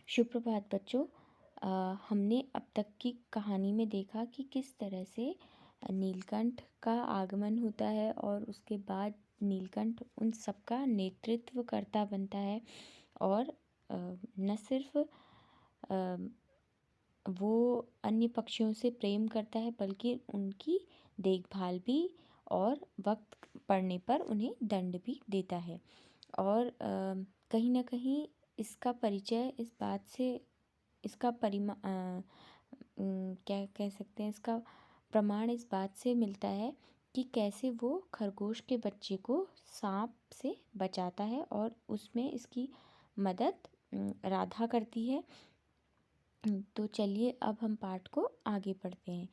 सुप्रभात बच्चों। हमने अब तक की कहानी में देखा कि किस तरह से नीलकंठ का आगमन होता है और उसके बाद नीलकंठ उन सबका नेतृत्वकर्ता बनता है। और न सिर्फ वो अन्य पक्षियों से प्रेम करता है बल्कि उनकी देखभाल भी और वक्त पड़ने पर उन्हें दंड भी देता है। और कहीं न कहीं इसका परिचय इस बात से इसका क्या कह सकते हैं, इसका प्रमाण इस बात से मिलता है कि कैसे वो खरगोश के बच्चे को सांप से बचाता है और उसमें इसकी मदद राधा करती है। तो चलिए अब हम पाठ को आगे पढ़ते हैं।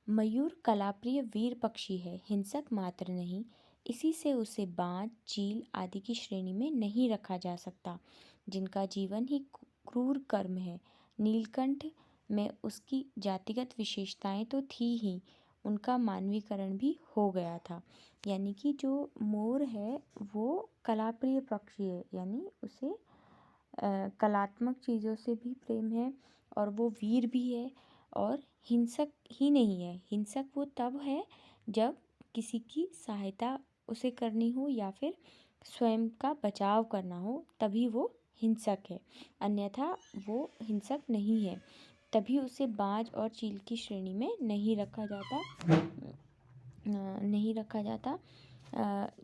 मयूर कलाप्रिय वीर पक्षी है, हिंसक मात्र नहीं। इसी से उसे बाज, चील आदि की श्रेणी में नहीं रखा जा सकता, जिनका जीवन ही क्रूर कर्म है। नीलकंठ में उसकी जातिगत विशेषताएं तो थी ही, उनका मानवीकरण भी हो गया था। यानी कि जो मोर है वो कलाप्रिय पक्षी है, यानी उसे कलात्मक चीज़ों से भी प्रेम है और वो वीर भी है और हिंसक ही नहीं है। हिंसक वो तब है जब किसी की सहायता उसे करनी हो या फिर स्वयं का बचाव करना हो, तभी वो हिंसक है। अन्यथा वो हिंसक नहीं है। तभी उसे बाज और चील की श्रेणी में नहीं रखा जाता,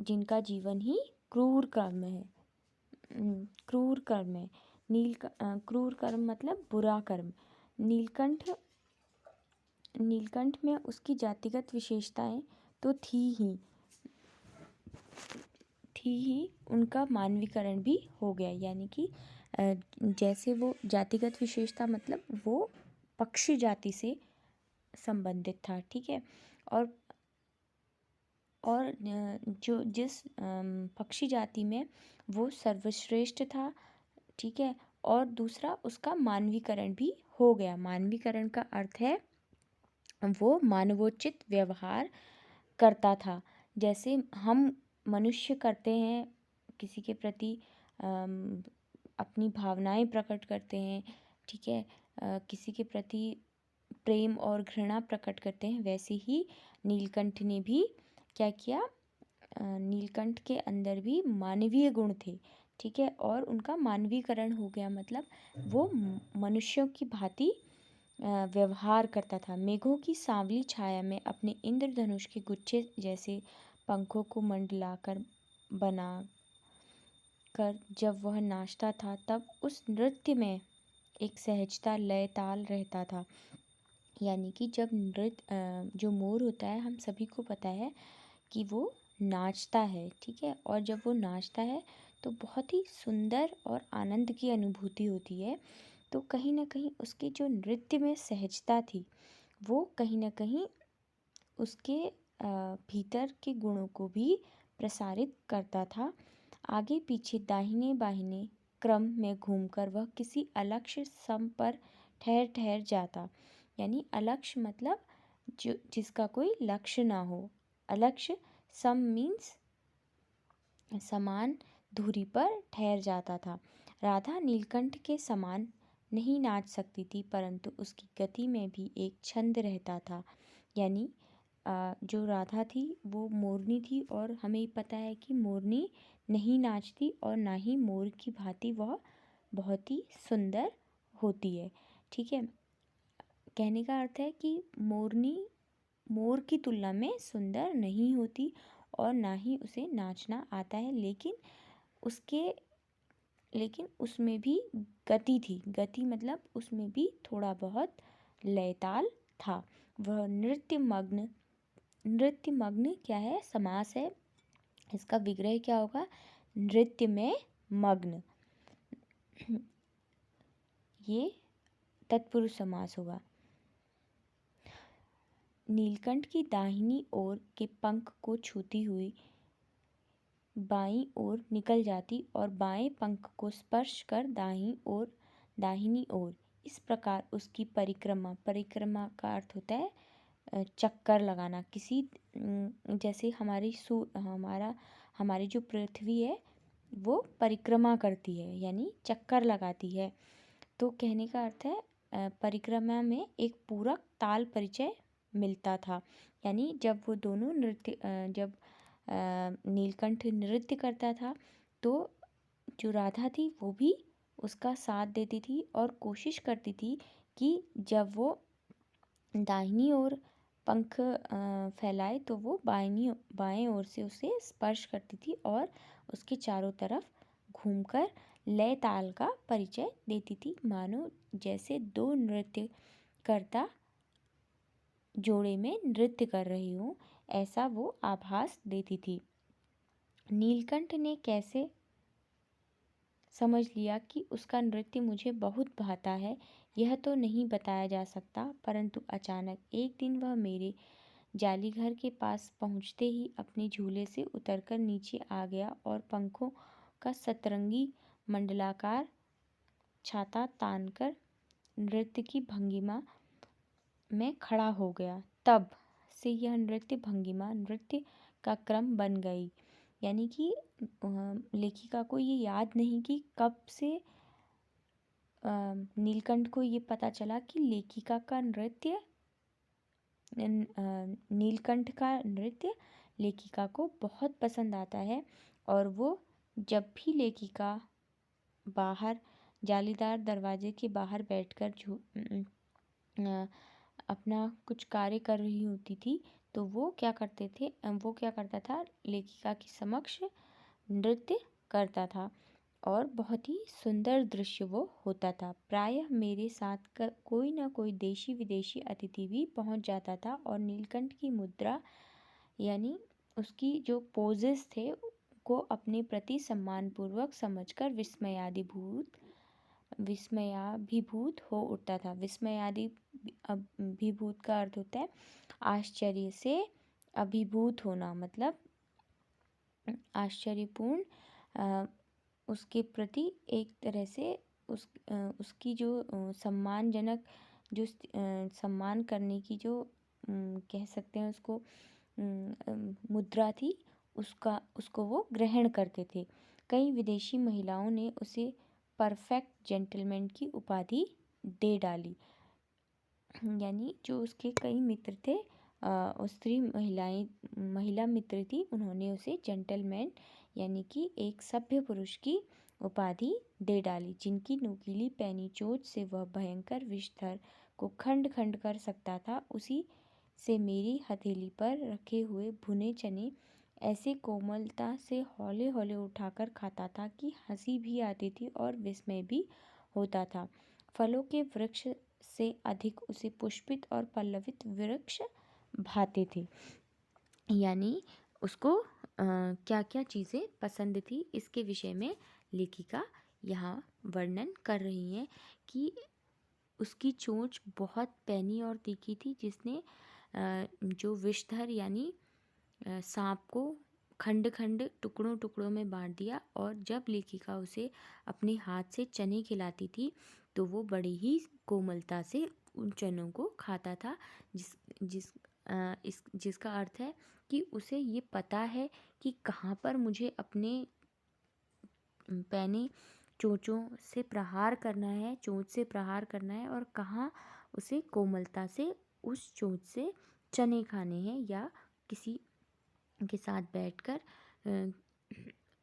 जिनका जीवन ही क्रूर कर्म है। क्रूर कर्म है। क्रूर कर्म मतलब बुरा कर्म। नीलकंठ नीलकंठ में उसकी जातिगत विशेषताएं तो थी ही, उनका मानवीकरण भी हो गया। यानी कि जैसे वो जातिगत विशेषता मतलब वो पक्षी जाति से संबंधित था, ठीक है। और जो जिस पक्षी जाति में वो सर्वश्रेष्ठ था, ठीक है। और दूसरा उसका मानवीकरण भी हो गया। मानवीकरण का अर्थ है वो मानवोचित व्यवहार करता था, जैसे हम मनुष्य करते हैं किसी के प्रति अपनी भावनाएं प्रकट करते हैं, ठीक है। किसी के प्रति प्रेम और घृणा प्रकट करते हैं, वैसे ही नीलकंठ ने भी क्या किया। नीलकंठ के अंदर भी मानवीय गुण थे, ठीक है। और उनका मानवीकरण हो गया, मतलब वो मनुष्यों की भांति व्यवहार करता था। मेघों की सांवली छाया में अपने इंद्रधनुष के गुच्छे जैसे पंखों को मंडलाकर बना कर जब वह नाचता था, तब उस नृत्य में एक सहजता, लय, ताल रहता था। यानी कि जब जो मोर होता है, हम सभी को पता है कि वो नाचता है, ठीक है। और जब वो नाचता है तो बहुत ही सुंदर और आनंद की अनुभूति होती है। तो कहीं ना कहीं उसके जो नृत्य में सहजता थी, वो कहीं ना कहीं उसके भीतर के गुणों को भी प्रसारित करता था। आगे पीछे दाहिने बाहिने क्रम में घूमकर वह किसी अलक्ष्य सम पर ठहर ठहर जाता। यानी अलक्ष्य मतलब जिसका कोई लक्ष्य ना हो। अलक्ष्य सम मीन्स समान दूरी पर ठहर जाता था। राधा नीलकंठ के समान नहीं नाच सकती थी, परंतु उसकी गति में भी एक छंद रहता था। यानी जो राधा थी वो मोरनी थी, और हमें पता है कि मोरनी नहीं नाचती और ना ही मोर की भांति वह बहुत ही सुंदर होती है, ठीक है। कहने का अर्थ है कि मोरनी मोर की तुलना में सुंदर नहीं होती और ना ही उसे नाचना आता है, लेकिन उसमें भी गति थी। गति मतलब उसमें भी थोड़ा बहुत लयताल था। वह नृत्य मग्न क्या है, समास है। इसका विग्रह क्या होगा, नृत्य में मग्न। ये तत्पुरुष समास होगा। नीलकंठ की दाहिनी ओर के पंख को छूती हुई बाईं ओर निकल जाती और बाएं पंख को स्पर्श कर दाहिनी ओर। इस प्रकार उसकी परिक्रमा का अर्थ होता है चक्कर लगाना। किसी जैसे हमारी जो पृथ्वी है वो परिक्रमा करती है, यानी चक्कर लगाती है। तो कहने का अर्थ है परिक्रमा में एक पूरक ताल परिचय मिलता था। यानी जब वो दोनों जब नीलकंठ नृत्य करता था तो जो राधा थी वो भी उसका साथ देती थी और कोशिश करती थी कि जब वो दाहिनी ओर पंख फैलाए तो वो बाएं ओर से उसे स्पर्श करती थी और उसके चारों तरफ घूमकर लय ताल का परिचय देती थी, मानो जैसे दो नृत्यकर्ता जोड़े में नृत्य कर रही हूँ, ऐसा वो आभास देती थी। नीलकंठ ने कैसे समझ लिया कि उसका नृत्य मुझे बहुत भाता है, यह तो नहीं बताया जा सकता, परंतु अचानक एक दिन वह मेरे जाली घर के पास पहुँचते ही अपने झूले से उतरकर नीचे आ गया और पंखों का सतरंगी मंडलाकार छाता तानकर नृत्य की भंगिमा में खड़ा हो गया। तब से यह नृत्य भंगिमा नृत्य का क्रम बन गई। यानी कि लेखिका को ये याद नहीं कि कब से नीलकंठ को ये पता चला कि नीलकंठ का नृत्य लेखिका को बहुत पसंद आता है और वो जब भी लेखिका बाहर जालीदार दरवाजे के बाहर बैठकर अपना कुछ कार्य कर रही होती थी तो वो क्या करता था, लेखिका के समक्ष नृत्य करता था और बहुत ही सुंदर दृश्य वो होता था। प्रायः मेरे साथ कोई ना कोई देशी विदेशी अतिथि भी पहुंच जाता था और नीलकंठ की मुद्रा यानी उसकी जो पोजेस थे को अपने प्रति सम्मानपूर्वक समझकर विस्मयाभिभूत हो उठता था। विस्मयाभिभूत का अर्थ होता है आश्चर्य से अभिभूत होना, मतलब आश्चर्यपूर्ण उसके प्रति एक तरह से उसकी जो सम्मानजनक जो सम्मान करने की जो कह सकते हैं उसको मुद्रा थी, उसको वो ग्रहण करते थे। कई विदेशी महिलाओं ने उसे परफेक्ट जेंटलमैन की उपाधि दे डाली। यानी जो उसके कई मित्र थे, महिला मित्र थी, उन्होंने उसे जेंटलमैन यानी कि एक सभ्य पुरुष की उपाधि दे डाली, जिनकी नुकीली पैनी चोंच से वह भयंकर विषधर को खंड खंड कर सकता था। उसी से मेरी हथेली पर रखे हुए भुने चने ऐसे कोमलता से हौले हौले उठाकर खाता था कि हंसी भी आती थी और विस्मय भी होता था। फलों के वृक्ष से अधिक उसे पुष्पित और पल्लवित वृक्ष भाते थे। यानी उसको क्या क्या चीज़ें पसंद थी, इसके विषय में लेखिका यहाँ वर्णन कर रही हैं कि उसकी चोंच बहुत पैनी और तीखी थी, जिसने जो विषधर यानी सांप को खंड खंड टुकड़ों टुकड़ों में बांट दिया। और जब लेखिका उसे अपने हाथ से चने खिलाती थी तो वो बड़ी ही कोमलता से उन चनों को खाता था, जिसका अर्थ है कि उसे ये पता है कि कहाँ पर मुझे अपने पैने चोंचों से प्रहार करना है, चोंच से प्रहार करना है और कहाँ उसे कोमलता से उस चोंच से चने खाने हैं या किसी के साथ बैठकर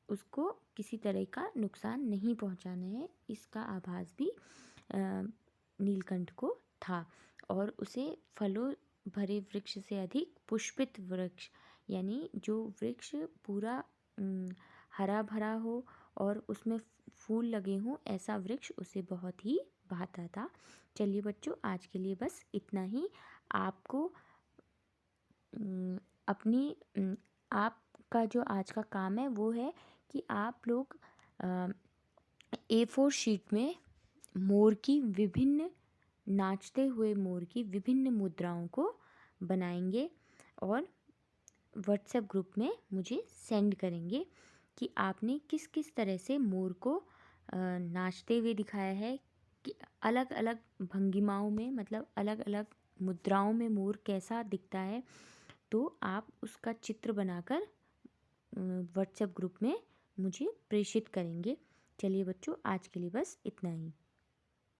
उसको किसी तरह का नुकसान नहीं पहुंचाना है। इसका आभास भी नीलकंठ को था। और उसे फलों भरे वृक्ष से अधिक पुष्पित वृक्ष यानी जो वृक्ष पूरा हरा भरा हो और उसमें फूल लगे हों, ऐसा वृक्ष उसे बहुत ही भाता था। चलिए बच्चों, आज के लिए बस इतना ही। आपको आपका जो आज का काम है वो है कि आप लोग A4 शीट में नाचते हुए मोर की विभिन्न मुद्राओं को बनाएंगे और व्हाट्सएप ग्रुप में मुझे सेंड करेंगे कि आपने किस किस तरह से मोर को नाचते हुए दिखाया है, कि अलग अलग भंगिमाओं में, मतलब अलग अलग मुद्राओं में मोर कैसा दिखता है। तो आप उसका चित्र बनाकर व्हाट्सएप ग्रुप में मुझे प्रेषित करेंगे। चलिए बच्चों, आज के लिए बस इतना ही।